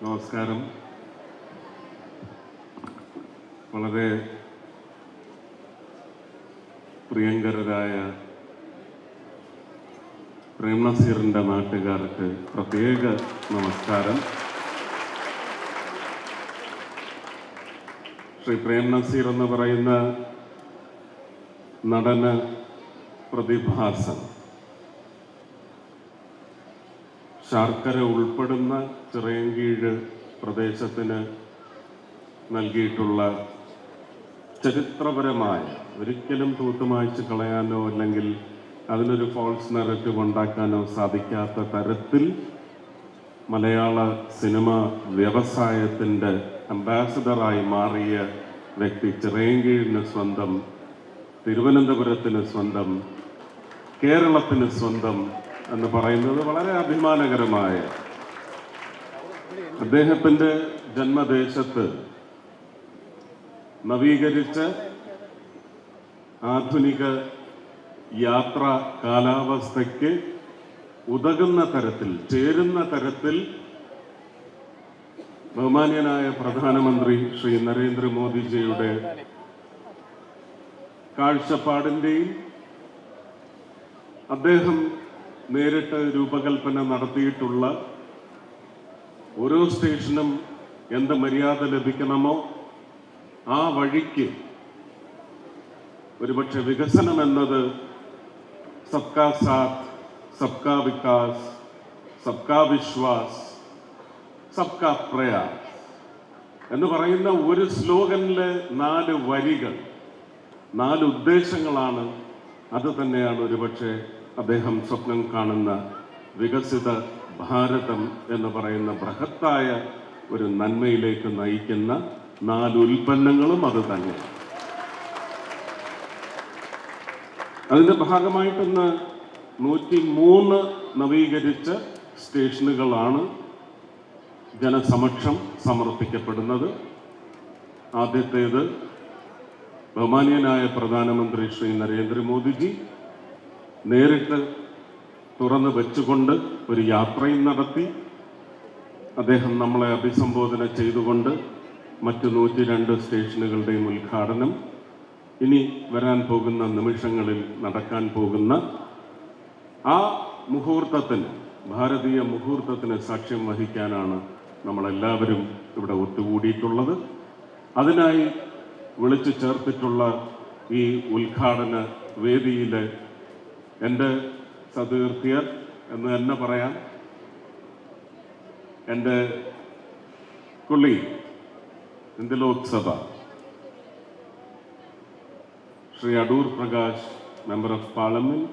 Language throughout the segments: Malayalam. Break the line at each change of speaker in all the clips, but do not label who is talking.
നമസ്കാരം. വളരെ പ്രിയങ്കരായ പ്രേം നസീറിൻ്റെ നാട്ടുകാർക്ക് പ്രത്യേക നമസ്കാരം. ശ്രീ പ്രേം നസീർ എന്ന് പറയുന്ന നടന പ്രതിഭാസം ശാർക്കര ഉൾപ്പെടുന്ന ചിറയൻകീഴ് പ്രദേശത്തിന് നൽകിയിട്ടുള്ള ചരിത്രപരമായ, ഒരിക്കലും തൂത്തുമായ്ച്ച് കളയാനോ അല്ലെങ്കിൽ അതിനൊരു ഫോൾസ് നറേറ്റീവ് ഉണ്ടാക്കാനോ സാധിക്കാത്ത തരത്തിൽ മലയാള സിനിമ വ്യവസായത്തിൻ്റെ അംബാസഡറായി മാറിയ വ്യക്തി ചിറയൻകീഴിന് സ്വന്തം, തിരുവനന്തപുരത്തിന് സ്വന്തം, കേരളത്തിന് സ്വന്തം എന്ന് പറയുന്നത് വളരെ അഭിമാനകരമായ, അദ്ദേഹത്തിൻ്റെ ജന്മദേശത്ത് നവീകരിച്ച ആധുനിക യാത്രാ കാലാവസ്ഥയ്ക്ക് ഉതകുന്ന തരത്തിൽ, ചേരുന്ന തരത്തിൽ ബഹുമാന്യനായ പ്രധാനമന്ത്രി ശ്രീ നരേന്ദ്രമോദിജിയുടെ കാഴ്ചപ്പാടിൻ്റെയും അദ്ദേഹം നേരിട്ട് രൂപകൽപ്പന നടത്തിയിട്ടുള്ള ഓരോ സ്റ്റേഷനും എന്ത് മര്യാദ ലഭിക്കണമോ ആ വഴിക്ക് ഒരുപക്ഷെ വികസനം എന്നത് സബ്കാ സാത്ത്, സബ്കാ വികാസ്, സബ്കാ വിശ്വാസ്, സബ്കാ പ്രയാസ് എന്ന് പറയുന്ന ഒരു സ്ലോഗനിലെ 4 വരികൾ, 4 ഉദ്ദേശങ്ങളാണ്. അത് തന്നെയാണ് ഒരുപക്ഷെ അദ്ദേഹം സ്വപ്നം കാണുന്ന വികസിത ഭാരതം എന്ന് പറയുന്ന ബൃഹത്തായ ഒരു നന്മയിലേക്ക് നയിക്കുന്ന 4 ഉൽപ്പന്നങ്ങളും അത് തന്നെ. അതിൻ്റെ ഭാഗമായിട്ടൊന്ന് 103 നവീകരിച്ച സ്റ്റേഷനുകളാണ് ജനസമക്ഷം സമർപ്പിക്കപ്പെടുന്നത്. ആദ്യത്തേത് ബഹുമാന്യനായ പ്രധാനമന്ത്രി ശ്രീ നരേന്ദ്രമോദിജി നേരിട്ട് തുറന്നു വെച്ചുകൊണ്ട് ഒരു യാത്രയും നടത്തി. അദ്ദേഹം നമ്മളെ അഭിസംബോധന ചെയ്തുകൊണ്ട് മറ്റ് 102 സ്റ്റേഷനുകളുടെയും ഉദ്ഘാടനം ഇനി വരാൻ പോകുന്ന നിമിഷങ്ങളിൽ നടക്കാൻ പോകുന്ന ആ മുഹൂർത്തത്തിന്, ഭാരതീയ മുഹൂർത്തത്തിന് സാക്ഷ്യം വഹിക്കാനാണ് നമ്മളെല്ലാവരും ഇവിടെ ഒത്തുകൂടിയിട്ടുള്ളത്. അതിനായി വിളിച്ചു ചേർത്തിട്ടുള്ള ഈ ഉദ്ഘാടന വേദിയിൽ എൻ്റെ സതീർത്ഥ്യർ എന്ന് തന്നെ പറയാം, എൻ്റെ കുള്ളി India Lok Sabha Shri Adoor Prakash, member of parliament,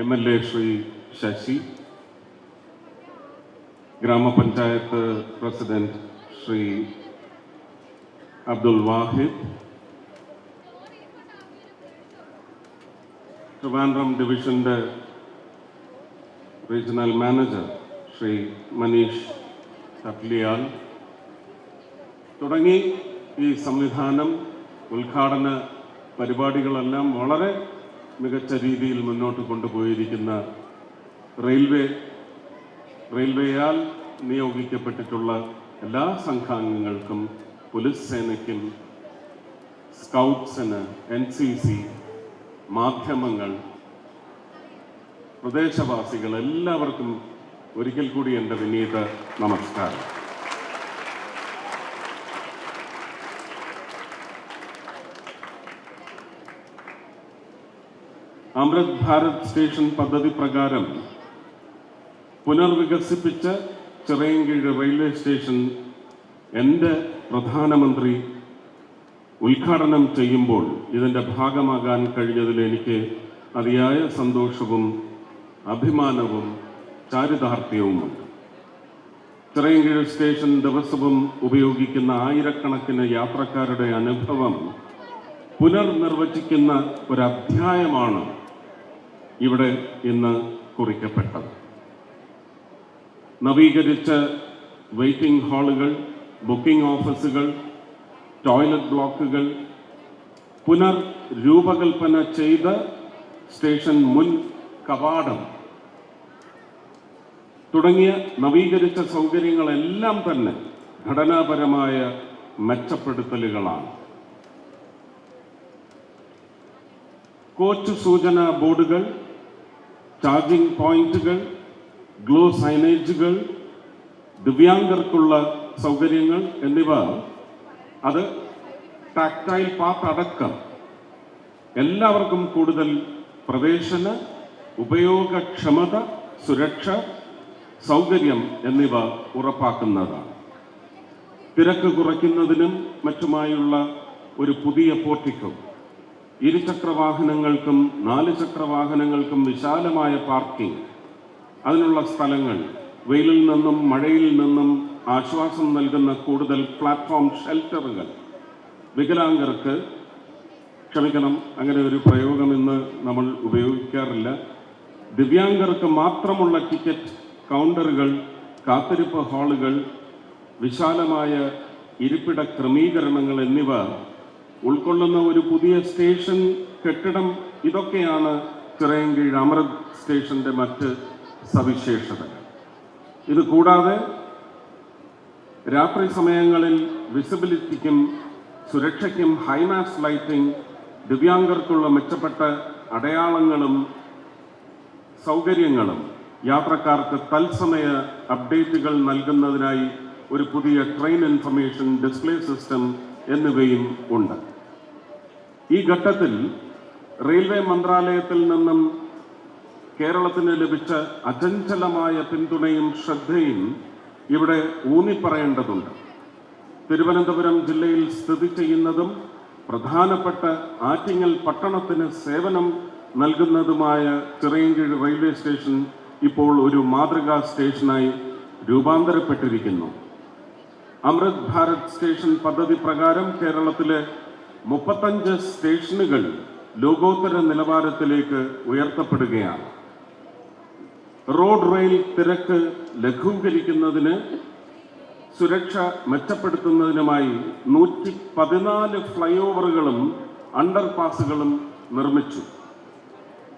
MLA Shri Sasi, grama panchayat president Shri Abdul Wahid, Trivandrum ഡിവിഷൻ്റെ റീജിയണൽ മാനേജർ ശ്രീ മനീഷ് കപ്ലിയാൽ തുടങ്ങി ഈ സംവിധാനം, ഉദ്ഘാടന പരിപാടികളെല്ലാം വളരെ മികച്ച രീതിയിൽ മുന്നോട്ട് കൊണ്ടുപോയിരിക്കുന്ന റെയിൽവേയാൽ നിയോഗിക്കപ്പെട്ടിട്ടുള്ള എല്ലാ സംഘാംഗങ്ങൾക്കും, പോലീസ് സേനയ്ക്കും, സ്കൗട്ട്സിന്, NCC, മാധ്യമങ്ങൾ, പ്രദേശവാസികൾ എല്ലാവർക്കും ഒരിക്കൽ കൂടി എൻ്റെ വിനീത നമസ്കാരം. അമൃത് ഭാരത് സ്റ്റേഷൻ പദ്ധതി പ്രകാരം പുനർവികസിപ്പിച്ച ചിറയൻകീഴ് റെയിൽവേ സ്റ്റേഷൻ എൻ്റെ പ്രധാനമന്ത്രി ഉദ്ഘാടനം ചെയ്യുമ്പോൾ ഇതിൻ്റെ ഭാഗമാകാൻ കഴിഞ്ഞതിൽ എനിക്ക് അതിയായ സന്തോഷവും അഭിമാനവും ചാരിതാർത്ഥ്യവുമുണ്ട്. ചിറയൻകീഴ് സ്റ്റേഷൻ ദിവസവും ഉപയോഗിക്കുന്ന ആയിരക്കണക്കിന് യാത്രക്കാരുടെ അനുഭവം പുനർനിർവചിക്കുന്ന ഒരധ്യായമാണ് ഇവിടെ ഇന്ന് കുറിക്കപ്പെട്ടത്. നവീകരിച്ച വെയിറ്റിംഗ് ഹാളുകൾ, ബുക്കിംഗ് ഓഫീസുകൾ, ടോയ്ലറ്റ് ബ്ലോക്കുകൾ, പുനർരൂപകൽപ്പന ചെയ്ത സ്റ്റേഷൻ മുൻ കവാടം തുടങ്ങിയ നവീകരിച്ച സൗകര്യങ്ങളെല്ലാം തന്നെ ഘടനാപരമായ മെച്ചപ്പെടുത്തലുകളാണ്. കോച്ച് സൂചനാ ബോർഡുകൾ, ചാർജിംഗ് പോയിന്റുകൾ, ഗ്ലോ സൈനേജുകൾ, ദിവ്യാംഗർക്കുള്ള സൗകര്യങ്ങൾ എന്നിവ അത് ടാക്ടൈൽ പാത്ത് അടക്കം എല്ലാവർക്കും കൂടുതൽ പ്രവേശന, ഉപയോഗക്ഷമത, സുരക്ഷ, സൗകര്യം എന്നിവ ഉറപ്പാക്കുന്നതാണ്. തിരക്ക് കുറയ്ക്കുന്നതിനും മറ്റുമായുള്ള ഒരു പുതിയ പോർട്ടിക്കോ, ഇരുചക്ര വാഹനങ്ങൾക്കും 4 ചക്ര വാഹനങ്ങൾക്കും വിശാലമായ പാർക്കിംഗ്, അതിനുള്ള സ്ഥലങ്ങൾ, വെയിലിൽ നിന്നും മഴയിൽ നിന്നും ആശ്വാസം നൽകുന്ന കൂടുതൽ പ്ലാറ്റ്ഫോം ഷെൽട്ടറുകൾ, വികലാംഗർക്ക്, ക്ഷമിക്കണം അങ്ങനെ ഒരു പ്രയോഗം ഇന്ന് നമ്മൾ ഉപയോഗിക്കാറില്ല, ദിവ്യാംഗർക്ക് മാത്രമുള്ള ടിക്കറ്റ് കൗണ്ടറുകൾ, കാത്തിരിപ്പ് ഹാളുകൾ, വിശാലമായ ഇരിപ്പിട ക്രമീകരണങ്ങൾ എന്നിവ ഉൾക്കൊള്ളുന്ന ഒരു പുതിയ സ്റ്റേഷൻ കെട്ടിടം, ഇതൊക്കെയാണ് ചിറയൻകീഴ് അമൃത് സ്റ്റേഷന്റെ മറ്റ് സവിശേഷതകൾ. ഇത് കൂടാതെ രാത്രി സമയങ്ങളിൽ വിസിബിലിറ്റിക്കും സുരക്ഷയ്ക്കും ഹൈമാസ് ലൈറ്റിംഗ്, ദിവ്യാംഗർക്കുള്ള മെച്ചപ്പെട്ട അടയാളങ്ങളും സൗകര്യങ്ങളും, യാത്രക്കാർക്ക് തത്സമയ അപ്ഡേറ്റുകൾ നൽകുന്നതിനായി ഒരു പുതിയ ട്രെയിൻ ഇൻഫർമേഷൻ ഡിസ്പ്ലേ സിസ്റ്റം എന്നിവയും ഉണ്ട്. ഈ ഘട്ടത്തിൽ റെയിൽവേ മന്ത്രാലയത്തിൽ നിന്നും കേരളത്തിന് ലഭിച്ച അചഞ്ചലമായ പിന്തുണയും ശ്രദ്ധയും ഇവിടെ ഊന്നിപ്പറയേണ്ടതുണ്ട്. തിരുവനന്തപുരം ജില്ലയിൽ സ്ഥിതി ചെയ്യുന്നതും പ്രധാനപ്പെട്ട ആറ്റിങ്ങൽ പട്ടണത്തിന് സേവനം നൽകുന്നതുമായ ചിറയൻകീഴ് റെയിൽവേ സ്റ്റേഷൻ ഇപ്പോൾ ഒരു മാതൃകാ സ്റ്റേഷനായി രൂപാന്തരപ്പെട്ടിരിക്കുന്നു. അമൃത് ഭാരത് സ്റ്റേഷൻ പദ്ധതി പ്രകാരം കേരളത്തിലെ 35 സ്റ്റേഷനുകൾ ലോകോത്തര നിലവാരത്തിലേക്ക് ഉയർത്തപ്പെടുകയാണ്. റോഡ് റെയിൽ തിരക്ക് ലഘൂകരിക്കുന്നതിന്, സുരക്ഷ മെച്ചപ്പെടുത്തുന്നതിനുമായി 114 ഫ്ലൈ ഓവറുകളും അണ്ടർപാസുകളും നിർമ്മിച്ചു.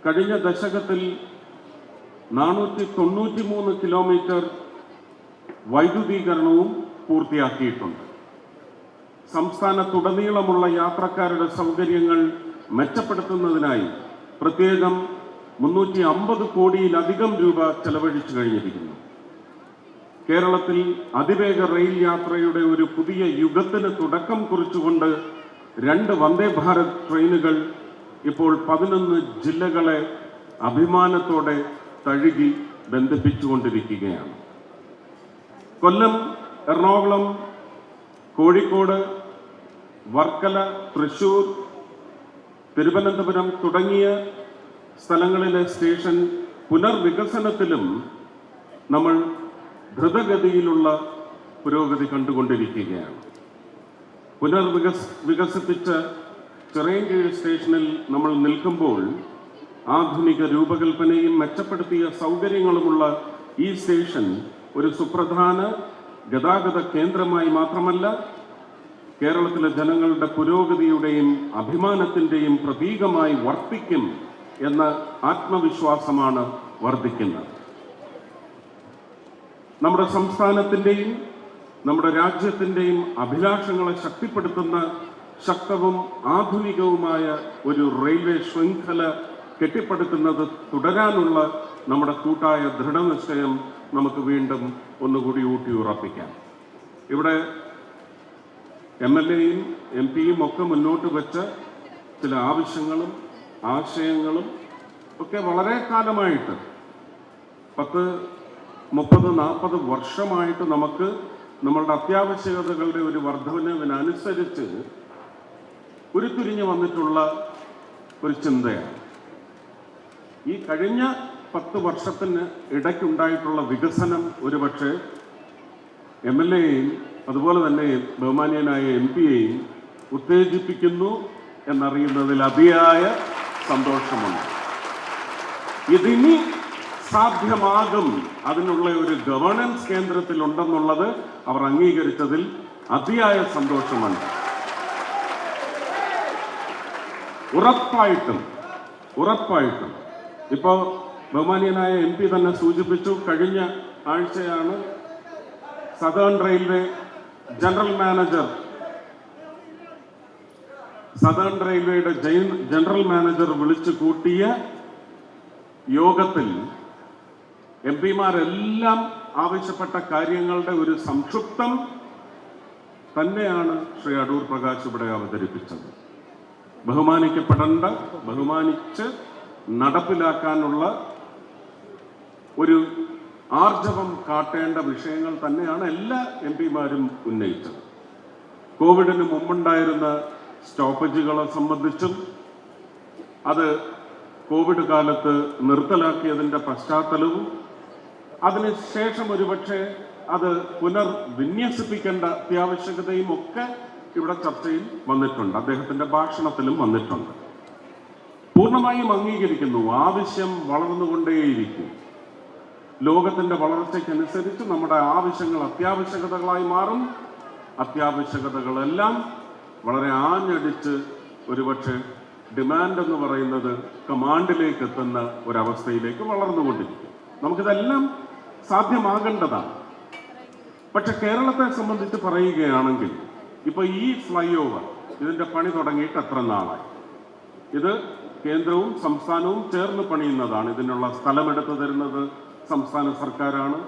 കഴിഞ്ഞ ദശകത്തിൽ 493 കിലോമീറ്റർ വൈദ്യുതീകരണവും പൂർത്തിയാക്കിയിട്ടുണ്ട്. സംസ്ഥാനത്തുടനീളമുള്ള യാത്രക്കാരുടെ സൗകര്യങ്ങൾ മെച്ചപ്പെടുത്തുന്നതിനായി പ്രത്യേകം 350 കോടിയിലധികം രൂപ ചെലവഴിച്ചു കഴിഞ്ഞിരിക്കുന്നു. കേരളത്തിൽ അതിവേഗ റെയിൽ യാത്രയുടെ ഒരു പുതിയ യുഗത്തിന് തുടക്കം കുറിച്ചുകൊണ്ട് 2 വന്ദേ ഭാരത് ട്രെയിനുകൾ ഇപ്പോൾ 11 ജില്ലകളെ അഭിമാനത്തോടെ തഴുകി ബന്ധിപ്പിച്ചുകൊണ്ടിരിക്കുകയാണ്. കൊല്ലം, എറണാകുളം, കോഴിക്കോട്, വർക്കല, തൃശൂർ, തിരുവനന്തപുരം തുടങ്ങിയ സ്ഥലങ്ങളിലെ സ്റ്റേഷൻ പുനർവികസനത്തിലും നമ്മൾ ദ്രുതഗതിയിലുള്ള പുരോഗതി കണ്ടുകൊണ്ടിരിക്കുകയാണ്. വികസിപ്പിച്ച ചിറയൻകീഴ് സ്റ്റേഷനിൽ നമ്മൾ നിൽക്കുമ്പോൾ ആധുനിക രൂപകൽപ്പനയും മെച്ചപ്പെടുത്തിയ സൗകര്യങ്ങളുമുള്ള ഈ സ്റ്റേഷൻ ഒരു സുപ്രധാന ഗതാഗത കേന്ദ്രമായി മാത്രമല്ല, കേരളത്തിലെ ജനങ്ങളുടെ പുരോഗതിയുടെയും അഭിമാനത്തിൻ്റെയും പ്രതീകമായി വർത്തിക്കും എന്ന ആത്മവിശ്വാസമാണ് വർദ്ധിക്കുന്നത്. നമ്മുടെ സംസ്ഥാനത്തിൻ്റെയും നമ്മുടെ രാജ്യത്തിൻ്റെയും അഭിലാഷങ്ങളെ ശക്തിപ്പെടുത്തുന്ന ശക്തവും ആധുനികവുമായ ഒരു റെയിൽവേ ശൃംഖല കെട്ടിപ്പടുക്കുന്നത് തുടരാനുള്ള നമ്മുടെ കൂട്ടായ ദൃഢനിശ്ചയം നമുക്ക് വീണ്ടും ഒന്നുകൂടി ഊട്ടിയുറപ്പിക്കാം. ഇവിടെ MLA യും MP യും ഒക്കെ മുന്നോട്ട് വെച്ച ചില ആവശ്യങ്ങളും ആശയങ്ങളും ഒക്കെ വളരെ കാലമായിട്ട് 10, 30, 40 വർഷമായിട്ട് നമുക്ക് നമ്മളുടെ അത്യാവശ്യകതകളുടെ ഒരു വർധനവിനനുസരിച്ച് ഉരുത്തിരിഞ്ഞു വന്നിട്ടുള്ള ഒരു ചിന്തയാണ്. ഈ കഴിഞ്ഞ 10 വർഷത്തിന് ഇടയ്ക്കുണ്ടായിട്ടുള്ള വികസനം ഒരുപക്ഷെ MLA യെയും അതുപോലെ തന്നെ ബഹുമാന്യനായ MP യെയും ഉത്തേജിപ്പിക്കുന്നു എന്നറിയുന്നതിൽ അതിയായ സന്തോഷമുണ്ട്. ഇതിനി സാധ്യമാകും, അതിനുള്ള ഒരു ഗവേണൻസ് കേന്ദ്രത്തിലുണ്ടെന്നുള്ളത് അവർ അംഗീകരിച്ചതിൽ അതിയായ സന്തോഷമുണ്ട്. ഉറപ്പായിട്ടും ഇപ്പോൾ ബഹുമാന്യനായ MP തന്നെ സൂചിപ്പിച്ചു, കഴിഞ്ഞ ആഴ്ചയാണ് southern railway general manager southern റെയിൽവേയുടെ ജനറൽ മാനേജർ വിളിച്ചു കൂട്ടിയ യോഗത്തിൽ എം പിമാരെല്ലാം ആവശ്യപ്പെട്ട കാര്യങ്ങളുടെ ഒരു സംക്ഷിപ്തം തന്നെയാണ് ശ്രീ അടൂർ പ്രകാശ് ഇവിടെ അവതരിപ്പിച്ചത്. ബഹുമാനിച്ച് നടപ്പിലാക്കാനുള്ള ഒരു ആർജവം കാട്ടേണ്ട വിഷയങ്ങൾ തന്നെയാണ് എല്ലാ എം പിമാരും ഉന്നയിച്ചത്. കോവിഡിന് മുമ്പുണ്ടായിരുന്ന സ്റ്റോപ്പേജുകളെ സംബന്ധിച്ചും അത് കോവിഡ് കാലത്ത് നിർത്തലാക്കിയതിൻ്റെ പശ്ചാത്തലവും അതിനുശേഷം ഒരുപക്ഷെ അത് പുനർവിന്യസിപ്പിക്കേണ്ട അത്യാവശ്യകതയും ഒക്കെ ഇവിടെ ചർച്ചയിൽ വന്നിട്ടുണ്ട്, അദ്ദേഹത്തിൻ്റെ ഭാഷണത്തിലും വന്നിട്ടുണ്ട്. പൂർണ്ണമായും അംഗീകരിക്കുന്നു, ആവശ്യം വളർന്നുകൊണ്ടേയിരിക്കും. ലോകത്തിൻ്റെ വളർച്ചയ്ക്കനുസരിച്ച് നമ്മുടെ ആവശ്യങ്ങൾ അത്യാവശ്യകതകളായി മാറും. അത്യാവശ്യകതകളെല്ലാം വളരെ ആഞ്ഞടിച്ച് ഒരുപക്ഷെ ഡിമാൻഡ് എന്ന് പറയുന്നത് കമാൻഡിലേക്ക് എത്തുന്ന ഒരവസ്ഥയിലേക്ക് വളർന്നുകൊണ്ടിരിക്കും. നമുക്കിതെല്ലാം സാധ്യമാകേണ്ടതാണ്. പക്ഷെ കേരളത്തെ സംബന്ധിച്ച് പറയുകയാണെങ്കിൽ ഇപ്പൊ ഈ ഫ്ലൈ ഓവർ ഇതിന്റെ പണി തുടങ്ങിയിട്ട് എത്ര നാളായി? ഇത് കേന്ദ്രവും സംസ്ഥാനവും ചേർന്ന് പണിയുന്നതാണ്. ഇതിനുള്ള സ്ഥലമെടുത്തു തരുന്നത് സംസ്ഥാന സർക്കാരാണ്.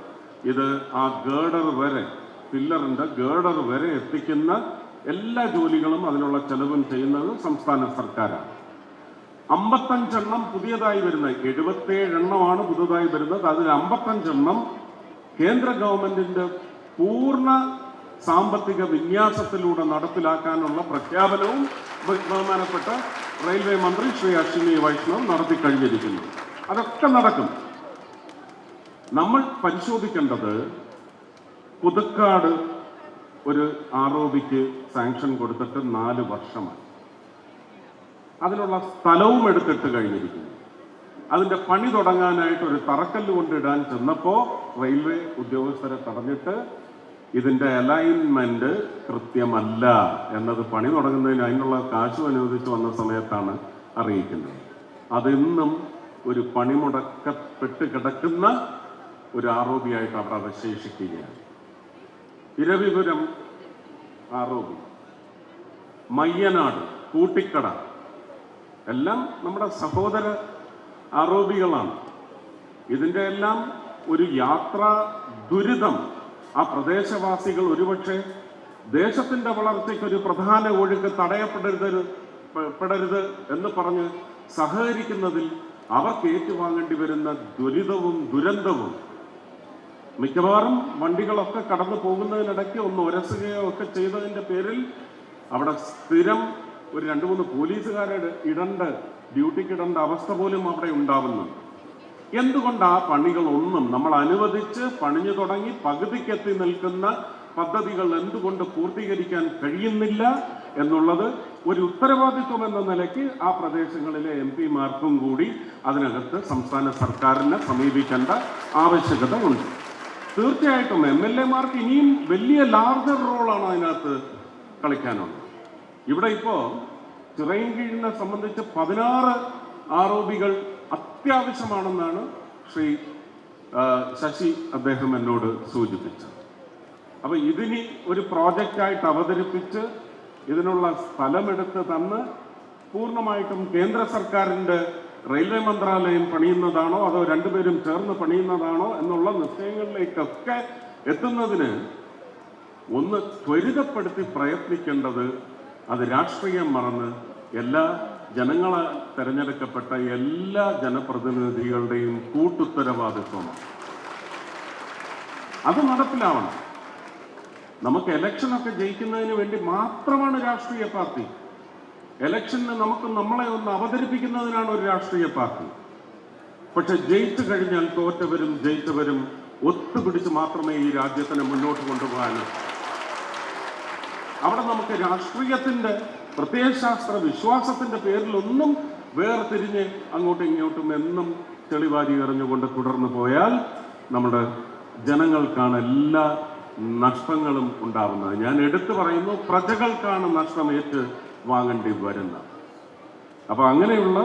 ഇത് ആ ഗേഡർ വരെ, പില്ലറിന്റെ ഗേഡർ വരെ എത്തിക്കുന്ന എല്ലാ ജോലികളും അതിനുള്ള ചെലവും ചെയ്യുന്നത് സംസ്ഥാന സർക്കാരാണ്. 55 എണ്ണം പുതിയതായി വരുന്നത്, 77 എണ്ണമാണ് പുതുതായി വരുന്നത്. അതിൽ 55 എണ്ണം കേന്ദ്ര ഗവൺമെന്റിന്റെ പൂർണ്ണ സാമ്പത്തിക വിന്യാസത്തിലൂടെ നടപ്പിലാക്കാനുള്ള പ്രഖ്യാപനവും ബഹുമാനപ്പെട്ട റെയിൽവേ മന്ത്രി ശ്രീ അശ്വിനി വൈഷ്ണവ് നടത്തി കഴിഞ്ഞിരിക്കുന്നു. അതൊക്കെ നടക്കും. നമ്മൾ പരിശോധിക്കേണ്ടത് പുതുക്കാട് ഒരു ആർഒബിക്ക് സാങ്ഷൻ കൊടുത്തിട്ട് 4 വർഷമായി. അതിനുള്ള സ്ഥലവും എടുത്തിട്ട് കഴിഞ്ഞിരിക്കുന്നു. അതിന്റെ പണി തുടങ്ങാനായിട്ട് ഒരു തറക്കല്ല് കൊണ്ടിടാൻ ചെന്നപ്പോൾ റെയിൽവേ ഉദ്യോഗസ്ഥരെ തടഞ്ഞിട്ട് ഇതിന്റെ അലൈൻമെന്റ് കൃത്യമല്ല എന്നത് പണി തുടങ്ങുന്നതിന് അതിനുള്ള കാശും അനുവദിച്ചു വന്ന സമയത്താണ് അറിയിക്കുന്നത്. അതിന്നും ഒരു പണിമുടക്കപ്പെട്ട് കിടക്കുന്ന ഒരു ആർഒബി ആയിട്ട് അവിടെ അവശേഷിക്കുകയാണ്. ഇരവിപുരം ആർഒബി, മയ്യനാട്, കൂട്ടിക്കട എല്ലാം നമ്മുടെ സഹോദര ആർഒബികളാണ്. ഇതിൻ്റെ എല്ലാം ഒരു യാത്രാ ദുരിതം ആ പ്രദേശവാസികൾ ഒരുപക്ഷെ ദേശത്തിൻ്റെ വളർച്ചയ്ക്ക് ഒരു പ്രധാന ഒഴുക്ക് തടയപ്പെടരുത് എന്ന് പറഞ്ഞ് സഹകരിക്കുന്നതിൽ അവർക്ക് ഏറ്റുവാങ്ങേണ്ടി വരുന്ന ദുരന്തവും മിക്കവാറും വണ്ടികളൊക്കെ കടന്നു പോകുന്നതിനിടയ്ക്ക് ഒന്ന് ഉരസുകയോ ഒക്കെ ചെയ്തതിൻ്റെ പേരിൽ അവിടെ സ്ഥിരം ഒരു 2-3 പോലീസുകാരെ ഡ്യൂട്ടിക്ക് ഇടേണ്ട അവസ്ഥ പോലും അവിടെ ഉണ്ടാവുന്നുണ്ട്. എന്തുകൊണ്ട് ആ പണികളൊന്നും നമ്മൾ അനുവദിച്ച് പണിഞ്ഞു തുടങ്ങി പകുതിക്കെത്തി നിൽക്കുന്ന പദ്ധതികൾ എന്തുകൊണ്ട് പൂർത്തീകരിക്കാൻ കഴിയുന്നില്ല എന്നുള്ളത് ഒരു ഉത്തരവാദിത്വം എന്ന നിലയ്ക്ക് ആ പ്രദേശങ്ങളിലെ എം പിമാർക്കും കൂടി അതിനകത്ത് സംസ്ഥാന സർക്കാരിനെ സമീപിക്കേണ്ട ആവശ്യകത ഉണ്ട്. തീർച്ചയായിട്ടും MLA-മാർക്ക് ഇനിയും വലിയ ലാർജർ റോളാണ് അതിനകത്ത് കളിക്കാനുള്ളത്. ഇവിടെ ഇപ്പോൾ ചിറയൻകീഴിനെ സംബന്ധിച്ച് 16 ആർഒബികൾ അത്യാവശ്യമാണെന്നാണ് ശ്രീ ശശി അദ്ദേഹം എന്നോട് സൂചിപ്പിച്ചത്. അപ്പൊ ഇതിനി ഒരു പ്രോജക്റ്റായിട്ട് അവതരിപ്പിച്ച് ഇതിനുള്ള സ്ഥലമെടുത്ത് തന്ന് പൂർണ്ണമായിട്ടും കേന്ദ്ര സർക്കാരിൻ്റെ റെയിൽവേ മന്ത്രാലയം പണിയുന്നതാണോ അതോ രണ്ടുപേരും ചേർന്ന് പണിയുന്നതാണോ എന്നുള്ള നിശ്ചയങ്ങളിലേക്കൊക്കെ എത്തുന്നതിന് ഒന്ന് ത്വരിതപ്പെടുത്തി പ്രയത്നിക്കേണ്ടത് അത് രാഷ്ട്രീയം മറന്ന് എല്ലാ ജനങ്ങളെ തെരഞ്ഞെടുക്കപ്പെട്ട എല്ലാ ജനപ്രതിനിധികളുടെയും കൂട്ടുത്തരവാദിത്വമാണ്. അത് നടപ്പിലാവണം. നമുക്ക് ഇലക്ഷനൊക്കെ ജയിക്കുന്നതിന് വേണ്ടി മാത്രമാണ് രാഷ്ട്രീയ പാർട്ടി. ഇലക്ഷന് നമുക്ക് നമ്മളെ ഒന്ന് അവതരിപ്പിക്കുന്നതിനാണ് ഒരു രാഷ്ട്രീയ പാർട്ടി. പക്ഷെ ജയിച്ചു കഴിഞ്ഞാൽ തോറ്റവരും ജയിച്ചവരും ഒത്തുപിടിച്ച് മാത്രമേ ഈ രാജ്യത്തിനെ മുന്നോട്ട് കൊണ്ടുപോകാനൂ. അവിടെ നമുക്ക് രാഷ്ട്രീയത്തിന്റെ പ്രത്യയശാസ്ത്ര വിശ്വാസത്തിന്റെ പേരിലൊന്നും വേർതിരിഞ്ഞ് അങ്ങോട്ടും ഇങ്ങോട്ടും എന്നും തെളിവാരി എറിഞ്ഞുകൊണ്ട് തുടർന്നു പോയാൽ നമ്മുടെ ജനങ്ങൾക്കാണ് എല്ലാ നഷ്ടങ്ങളും ഉണ്ടാവുന്നത്. ഞാൻ എടുത്തു പറയുന്നു, പ്രജകൾക്കാണ് നഷ്ടം വാങ്ങേണ്ടി വരുന്നത്. അപ്പൊ അങ്ങനെയുള്ള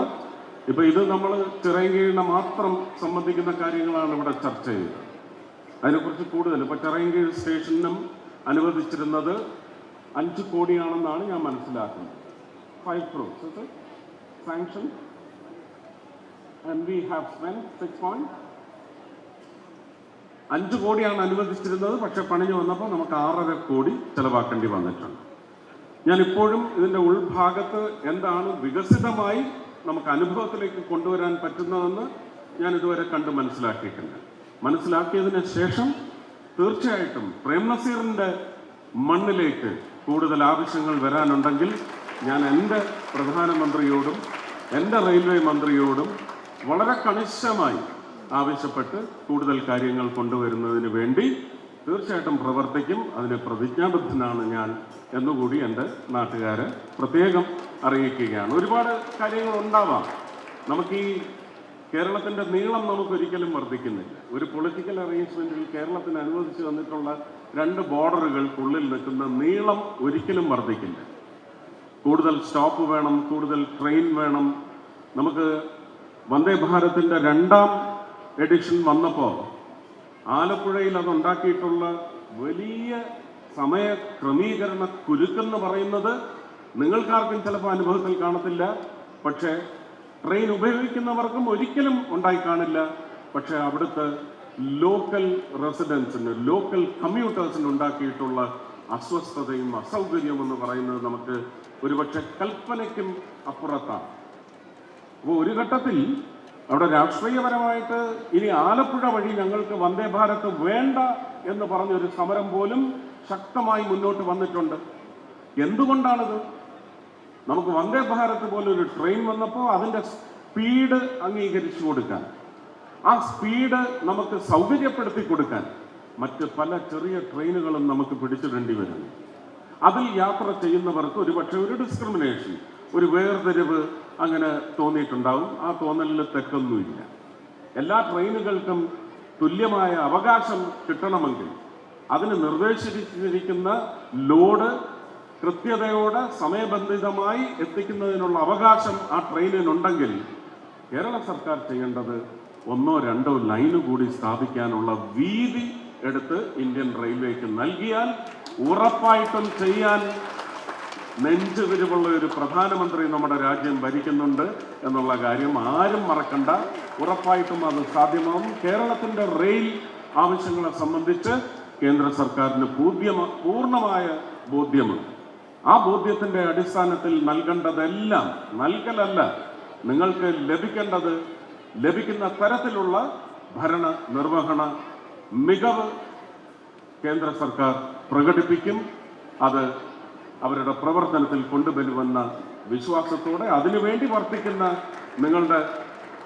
ഇപ്പൊ ഇത് നമ്മൾ ചിറയൻകീഴിനെ മാത്രം സംബന്ധിക്കുന്ന കാര്യങ്ങളാണ് ഇവിടെ ചർച്ച ചെയ്തത്. അതിനെക്കുറിച്ച് കൂടുതൽ ഇപ്പോൾ ചിറയൻകീഴ് സ്റ്റേഷനും അനുവദിച്ചിരുന്നത് 5 കോടിയാണെന്നാണ് ഞാൻ മനസ്സിലാക്കുന്നത്. 5 crores is it sanctioned and we have spent 5 കോടിയാണ് അനുവദിച്ചിരുന്നത്. പക്ഷെ പണിഞ്ഞു വന്നപ്പോൾ നമുക്ക് 6.5 കോടി ചെലവാക്കേണ്ടി വന്നിട്ടുണ്ട്. ഞാൻ ഇപ്പോഴും ഇതിൻ്റെ ഉൾഭാഗത്ത് എന്താണ് വികസിതമായി നമുക്ക് അനുഭവത്തിലേക്ക് കൊണ്ടുവരാൻ പറ്റുന്നതെന്ന് ഞാൻ ഇതുവരെ കണ്ട് മനസ്സിലാക്കിയതിന് ശേഷം തീർച്ചയായിട്ടും പ്രേം നസീറിൻ്റെ മണ്ണിലേക്ക് കൂടുതൽ ആവശ്യങ്ങൾ വരാനുണ്ടെങ്കിൽ ഞാൻ എൻ്റെ പ്രധാനമന്ത്രിയോടും എൻ്റെ റെയിൽവേ മന്ത്രിയോടും വളരെ കണിശമായി ആവശ്യപ്പെട്ട് കൂടുതൽ കാര്യങ്ങൾ കൊണ്ടുവരുന്നതിന് വേണ്ടി തീർച്ചയായിട്ടും പ്രവർത്തിക്കും. അതിന് പ്രതിജ്ഞാബദ്ധനാണ് ഞാൻ എന്നുകൂടി എൻ്റെ നാട്ടുകാരെ പ്രത്യേകം അറിയിക്കുകയാണ്. ഒരുപാട് കാര്യങ്ങൾ ഉണ്ടാവാം. നമുക്ക് ഈ കേരളത്തിൻ്റെ നീളം നമുക്കൊരിക്കലും വർദ്ധിക്കുന്നില്ല. ഒരു പൊളിറ്റിക്കൽ അറേഞ്ച്മെൻറ്റിൽ കേരളത്തിന് അനുവദിച്ചു തന്നിട്ടുള്ള 2 ബോർഡറുകൾക്കുള്ളിൽ നിൽക്കുന്ന നീളം ഒരിക്കലും വർദ്ധിക്കില്ല. കൂടുതൽ സ്റ്റോപ്പ് വേണം, കൂടുതൽ ട്രെയിൻ വേണം. നമുക്ക് വന്ദേ ഭാരതിൻ്റെ 2ാം എഡിഷൻ വന്നപ്പോൾ ആലപ്പുഴയിൽ അതുണ്ടാക്കിയിട്ടുള്ള വലിയ സമയ ക്രമീകരണ കുരുക്കെന്ന് പറയുന്നത് നിങ്ങൾക്കാർക്കും ചിലപ്പോൾ അനുഭവത്തിൽ കാണത്തില്ല, പക്ഷേ ട്രെയിൻ ഉപയോഗിക്കുന്നവർക്കും ഒരിക്കലും ഉണ്ടായി കാണില്ല. പക്ഷേ അവിടുത്തെ ലോക്കൽ റെസിഡൻസിന്, ലോക്കൽ കമ്മ്യൂട്ടേഴ്സിന് ഉണ്ടാക്കിയിട്ടുള്ള അസ്വസ്ഥതയും അസൗകര്യവും എന്ന് പറയുന്നത് നമുക്ക് ഒരുപക്ഷെ കൽപ്പനയ്ക്കും അപ്പുറത്താണ്. അപ്പോൾ ഒരു ഘട്ടത്തിൽ അവിടെ രാഷ്ട്രീയപരമായിട്ട് ഇനി ആലപ്പുഴ വഴി ഞങ്ങൾക്ക് വന്ദേ ഭാരത് വേണ്ട എന്ന് പറഞ്ഞൊരു സമരം പോലും ശക്തമായി മുന്നോട്ട് വന്നിട്ടുണ്ട്. എന്തുകൊണ്ടാണിത്? നമുക്ക് വന്ദേ ഭാരത് പോലൊരു ട്രെയിൻ വന്നപ്പോൾ അതിൻ്റെ സ്പീഡ് അംഗീകരിച്ചു കൊടുക്കാൻ, ആ സ്പീഡ് നമുക്ക് സൗകര്യപ്പെടുത്തി കൊടുക്കാൻ മറ്റ് പല ചെറിയ ട്രെയിനുകളും നമുക്ക് പിടിച്ചിടേണ്ടി വരുന്നു. അതിൽ യാത്ര ചെയ്യുന്നവർക്ക് ഒരുപക്ഷെ ഒരു ഡിസ്ക്രിമിനേഷൻ, ഒരു വേർതിരിവ് അങ്ങനെ തോന്നിയിട്ടുണ്ടാവും. ആ തോന്നലിൽ തെറ്റൊന്നുമില്ല. എല്ലാ ട്രെയിനുകൾക്കും തുല്യമായ അവകാശം കിട്ടണമെങ്കിൽ അതിന് നിർദ്ദേശിച്ചിരിക്കുന്ന ലോഡ് കൃത്യതയോടെ സമയബന്ധിതമായി എത്തിക്കുന്നതിനുള്ള അവകാശം ആ ട്രെയിനിനുണ്ടെങ്കിൽ കേരള സർക്കാർ ചെയ്യേണ്ടത് 1 or 2 ലൈന് കൂടി സ്ഥാപിക്കാനുള്ള വീതി എടുത്ത് ഇന്ത്യൻ റെയിൽവേക്ക് നൽകിയാൽ ഉറപ്പായിട്ടും ചെയ്യാൻ നെഞ്ചുവിരിവുള്ള ഒരു പ്രധാനമന്ത്രി നമ്മുടെ രാജ്യം ഭരിക്കുന്നുണ്ട് എന്നുള്ള കാര്യം ആരും മറക്കണ്ട. ഉറപ്പായിട്ടും അത് സാധ്യമാവും. കേരളത്തിൻ്റെ റെയിൽ ആവശ്യങ്ങളെ സംബന്ധിച്ച് കേന്ദ്ര സർക്കാരിന് പൂർണ്ണമായ ബോധ്യമുണ്ട്. ആ ബോധ്യത്തിൻ്റെ അടിസ്ഥാനത്തിൽ നൽകേണ്ടതെല്ലാം, നൽകലല്ല, നിങ്ങൾക്ക് ലഭിക്കേണ്ടത് ലഭിക്കുന്ന തരത്തിലുള്ള ഭരണ നിർവഹണ മികവ് കേന്ദ്ര സർക്കാർ പ്രകടിപ്പിക്കും. അത് അവരുടെ പ്രവർത്തനത്തിൽ കൊണ്ടുവരുമെന്ന വിശ്വാസത്തോടെ അതിനുവേണ്ടി വർത്തിക്കുന്ന നിങ്ങളുടെ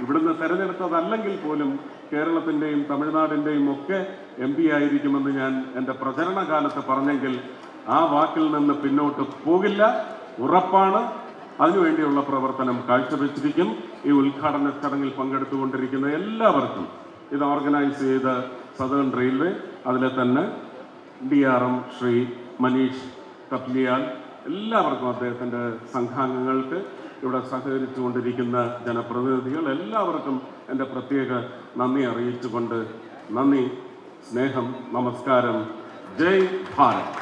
ഇവിടുന്ന് തെരഞ്ഞെടുത്തതല്ലെങ്കിൽ പോലും കേരളത്തിൻ്റെയും തമിഴ്നാടിൻ്റെയും ഒക്കെ MP ആയിരിക്കുമെന്ന് ഞാൻ എൻ്റെ പ്രചരണ കാലത്ത് പറഞ്ഞെങ്കിൽ ആ വാക്കിൽ നിന്ന് പിന്നോട്ട് പോകില്ല, ഉറപ്പാണ്. അതിനുവേണ്ടിയുള്ള പ്രവർത്തനം കാഴ്ചവെച്ചിരിക്കും. ഈ ഉദ്ഘാടന ചടങ്ങിൽ പങ്കെടുത്തുകൊണ്ടിരിക്കുന്ന എല്ലാവർക്കും, ഇത് ഓർഗനൈസ് ചെയ്ത സദേൺ റെയിൽവേ, അതിലെ തന്നെ DRM ശ്രീ മനീഷ് കപ്ലിയാൽ, എല്ലാവർക്കും, അദ്ദേഹത്തിൻ്റെ സംഘാംഗങ്ങൾക്ക്, ഇവിടെ സഹകരിച്ചുകൊണ്ടിരിക്കുന്ന ജനപ്രതിനിധികൾ എല്ലാവർക്കും എൻ്റെ പ്രത്യേക നന്ദി അറിയിച്ചുകൊണ്ട്, നന്ദി, സ്നേഹം, നമസ്കാരം, ജയ് ഭാരത്.